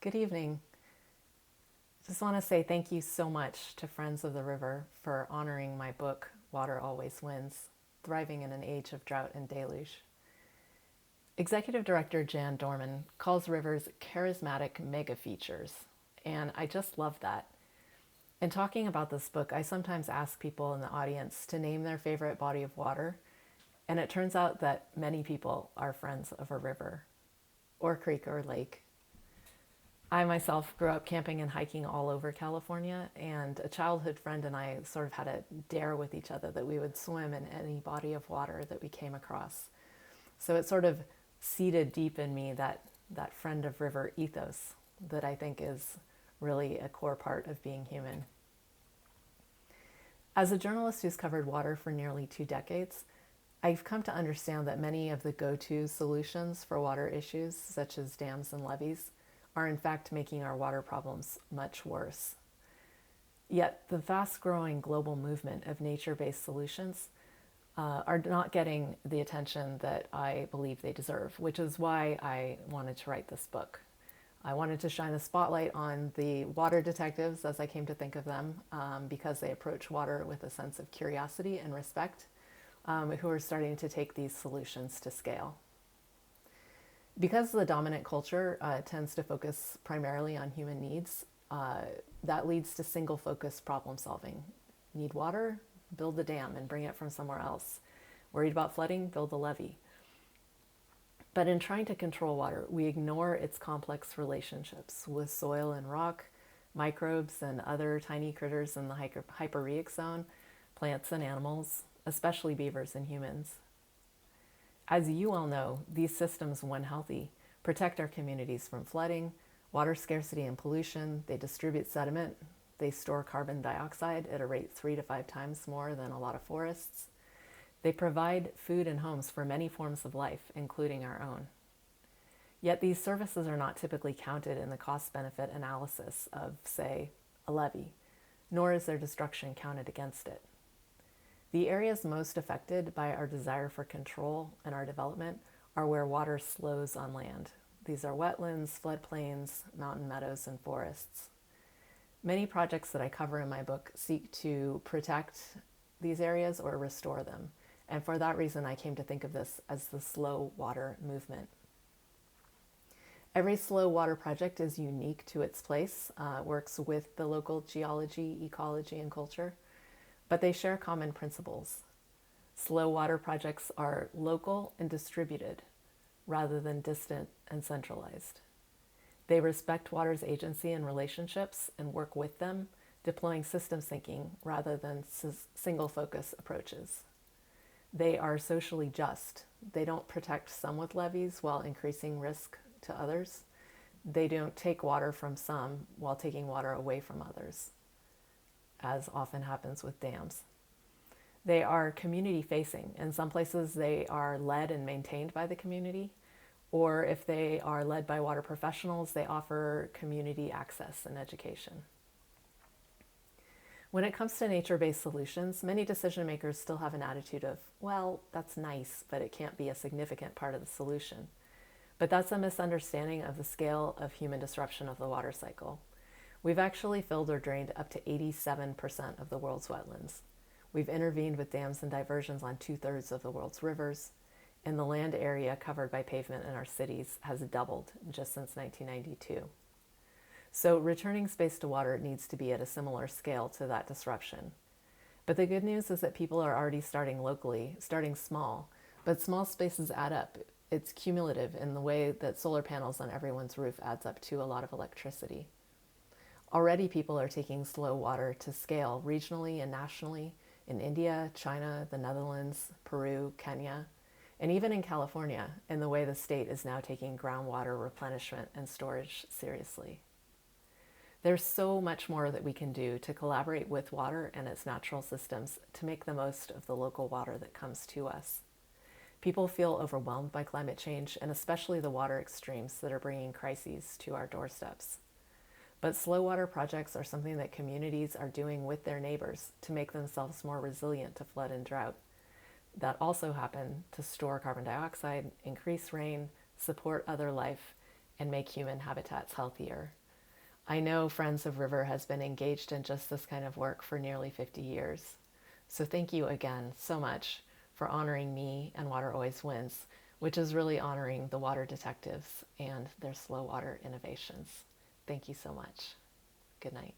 Good evening. Just want to say thank you so much to Friends of the River for honoring my book, Water Always Wins, Thriving in an Age of Drought and Deluge. Executive Director Jan Dorman calls rivers charismatic mega features, and I just love that. In talking about this book, I sometimes ask people in the audience to name their favorite body of water, and it turns out that many people are friends of a river, or creek, or lake. I myself grew up camping and hiking all over California, and a childhood friend and I sort of had a dare with each other that we would swim in any body of water that we came across. So it sort of seeded deep in me that friend of river ethos that I think is really a core part of being human. As a journalist who's covered water for nearly 2 decades, I've come to understand that many of the go-to solutions for water issues, such as dams and levees, are in fact making our water problems much worse. Yet the fast-growing global movement of nature-based solutions are not getting the attention that I believe they deserve, which is why I wanted to write this book. I wanted to shine a spotlight on the water detectives, as I came to think of them, because they approach water with a sense of curiosity and respect, who are starting to take these solutions to scale. Because the dominant culture tends to focus primarily on human needs, that leads to single focused problem solving. Need water? Build the dam and bring it from somewhere else. Worried about flooding? Build a levee. But in trying to control water, we ignore its complex relationships with soil and rock, microbes and other tiny critters in the hyperrheic zone, plants and animals, especially beavers and humans. As you all know, these systems, when healthy, protect our communities from flooding, water scarcity and pollution. They distribute sediment. They store carbon dioxide at a rate 3 to 5 times more than a lot of forests. They provide food and homes for many forms of life, including our own. Yet these services are not typically counted in the cost-benefit analysis of, say, a levee, nor is their destruction counted against it. The areas most affected by our desire for control and our development are where water slows on land. These are wetlands, floodplains, mountain meadows, and forests. Many projects that I cover in my book seek to protect these areas or restore them. And for that reason, I came to think of this as the slow water movement. Every slow water project is unique to its place, works with the local geology, ecology, and culture, but they share common principles. Slow water projects are local and distributed rather than distant and centralized. They respect water's agency and relationships and work with them, deploying systems thinking rather than single focus approaches. They are socially just. They don't protect some with levees while increasing risk to others. They don't take water from some while taking water away from others, as often happens with dams. They are community facing. In some places, they are led and maintained by the community, or if they are led by water professionals, they offer community access and education. When it comes to nature-based solutions, many decision makers still have an attitude of, well, that's nice, but it can't be a significant part of the solution. But that's a misunderstanding of the scale of human disruption of the water cycle. We've actually filled or drained up to 87% of the world's wetlands. We've intervened with dams and diversions on 2/3 of the world's rivers, and the land area covered by pavement in our cities has doubled just since 1992. So returning space to water needs to be at a similar scale to that disruption. But the good news is that people are already starting locally, starting small, but small spaces add up. It's cumulative in the way that solar panels on everyone's roof adds up to a lot of electricity. Already people are taking slow water to scale regionally and nationally in India, China, the Netherlands, Peru, Kenya, and even in California, in the way the state is now taking groundwater replenishment and storage seriously. There's so much more that we can do to collaborate with water and its natural systems to make the most of the local water that comes to us. People feel overwhelmed by climate change, and especially the water extremes that are bringing crises to our doorsteps. But slow water projects are something that communities are doing with their neighbors to make themselves more resilient to flood and drought. That also happen to store carbon dioxide, increase rain, support other life, and make human habitats healthier. I know Friends of River has been engaged in just this kind of work for nearly 50 years. So thank you again so much for honoring me and Water Always Wins, which is really honoring the water detectives and their slow water innovations. Thank you so much. Good night.